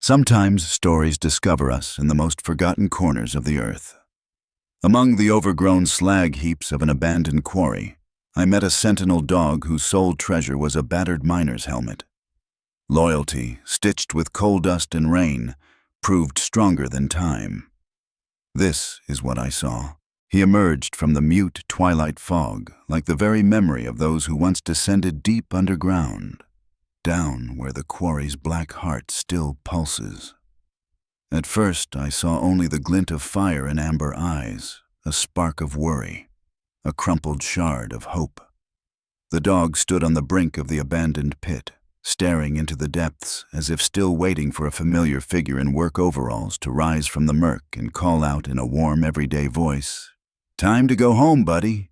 Sometimes stories discover us in the most forgotten corners of the earth. Among the overgrown slag heaps of an abandoned quarry, I met a sentinel dog whose sole treasure was a battered miner's helmet. Loyalty, stitched with coal dust and rain, proved stronger than time. This is what I saw. He emerged from the mute twilight fog like the very memory of those who once descended deep underground, down where the quarry's black heart still pulses. At first, I saw only the glint of fire in amber eyes, a spark of worry, a crumpled shard of hope. The dog stood on the brink of the abandoned pit, staring into the depths as if still waiting for a familiar figure in work overalls to rise from the murk and call out in a warm, everyday voice, "Time to go home, buddy."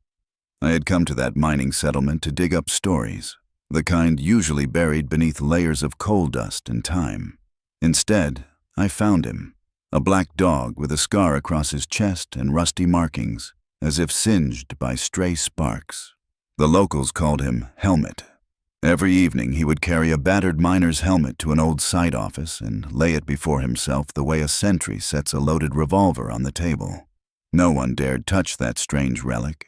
I had come to that mining settlement to dig up stories, the kind usually buried beneath layers of coal dust and time. Instead, I found him, a black dog with a scar across his chest and rusty markings, as if singed by stray sparks. The locals called him Helmet. Every evening he would carry a battered miner's helmet to an old site office and lay it before himself the way a sentry sets a loaded revolver on the table. No one dared touch that strange relic.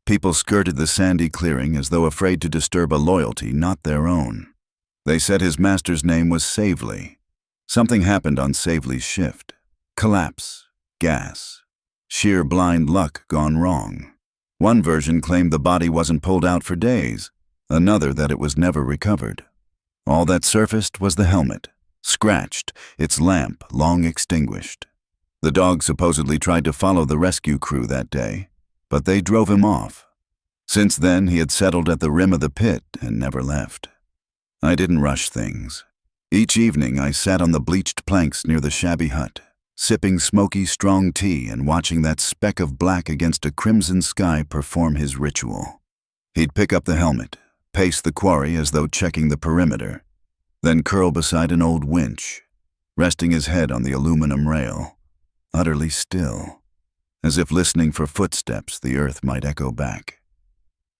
People skirted the sandy clearing as though afraid to disturb a loyalty not their own. They said his master's name was Savely. Something happened on Savely's shift. Collapse, gas, sheer blind luck gone wrong. One version claimed the body wasn't pulled out for days, another that it was never recovered. All that surfaced was the helmet, scratched, its lamp long extinguished. The dog supposedly tried to follow the rescue crew that day, but they drove him off. Since then, he had settled at the rim of the pit and never left. I didn't rush things. Each evening, I sat on the bleached planks near the shabby hut, sipping smoky, strong tea and watching that speck of black against a crimson sky perform his ritual. He'd pick up the helmet, pace the quarry as though checking the perimeter, then curl beside an old winch, resting his head on the aluminum rail, utterly still, as if listening for footsteps the earth might echo back.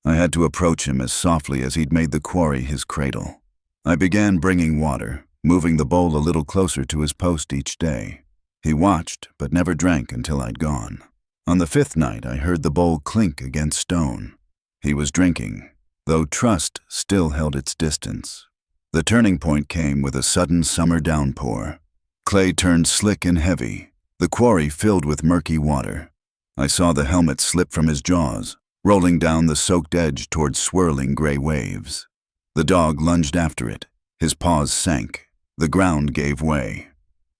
I had to approach him as softly as he'd made the quarry his cradle. I began bringing water, moving the bowl a little closer to his post each day. He watched, but never drank until I'd gone. On the 5th night, I heard the bowl clink against stone. He was drinking, though trust still held its distance. The turning point came with a sudden summer downpour. Clay turned slick and heavy, the quarry filled with murky water. I saw the helmet slip from his jaws, rolling down the soaked edge toward swirling gray waves. The dog lunged after it. His paws sank. The ground gave way.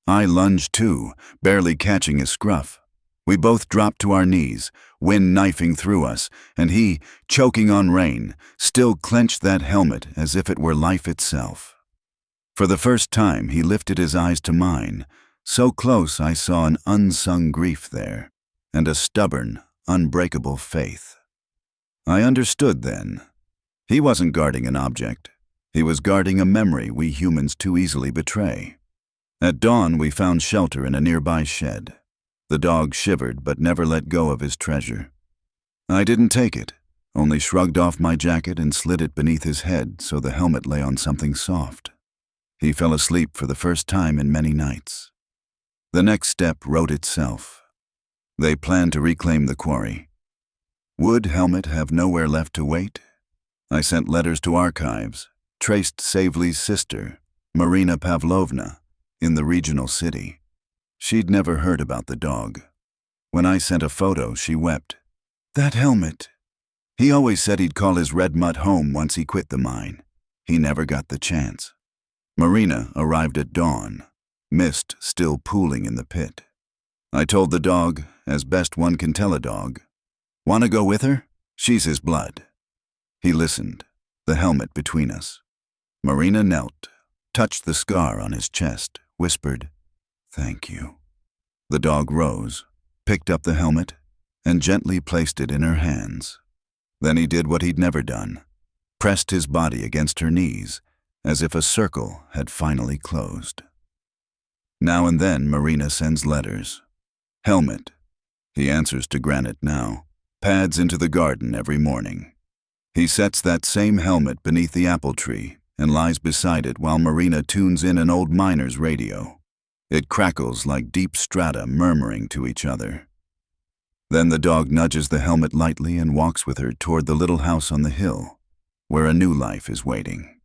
I lunged too, barely catching his scruff. We both dropped to our knees, wind knifing through us, and he, choking on rain, still clenched that helmet as if it were life itself. For the first time, he lifted his eyes to mine. So close I saw an unsung grief there, and a stubborn, unbreakable faith. I understood then. He wasn't guarding an object. He was guarding a memory we humans too easily betray. At dawn, we found shelter in a nearby shed. The dog shivered but never let go of his treasure. I didn't take it, only shrugged off my jacket and slid it beneath his head so the helmet lay on something soft. He fell asleep for the first time in many nights. The next step wrote itself. They planned to reclaim the quarry. Would Helmet have nowhere left to wait? I sent letters to archives, traced Savely's sister, Marina Pavlovna, in the regional city. She'd never heard about the dog. When I sent a photo, she wept. That helmet. He always said he'd call his red mutt home once he quit the mine. He never got the chance. Marina arrived at dawn, mist still pooling in the pit. I told the dog, as best one can tell a dog, "Want to go with her? She's his blood." He listened, the helmet between us. Marina knelt, touched the scar on his chest, whispered, "Thank you." The dog rose, picked up the helmet, and gently placed it in her hands. Then he did what he'd never done, pressed his body against her knees, as if a circle had finally closed. Now and then Marina sends letters. Helmet. He answers to Granite now, pads into the garden every morning. He sets that same helmet beneath the apple tree and lies beside it while Marina tunes in an old miner's radio. It crackles like deep strata murmuring to each other. Then the dog nudges the helmet lightly and walks with her toward the little house on the hill, where a new life is waiting.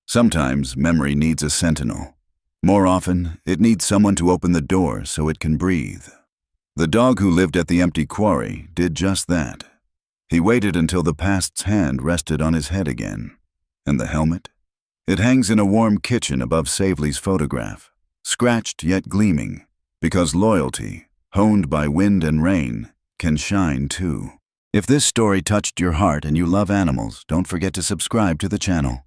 Sometimes memory needs a sentinel. More often, it needs someone to open the door so it can breathe. The dog who lived at the empty quarry did just that. He waited until the past's hand rested on his head again. And the helmet? It hangs in a warm kitchen above Savely's photograph, scratched yet gleaming, because loyalty, honed by wind and rain, can shine too. If this story touched your heart and you love animals, don't forget to subscribe to the channel.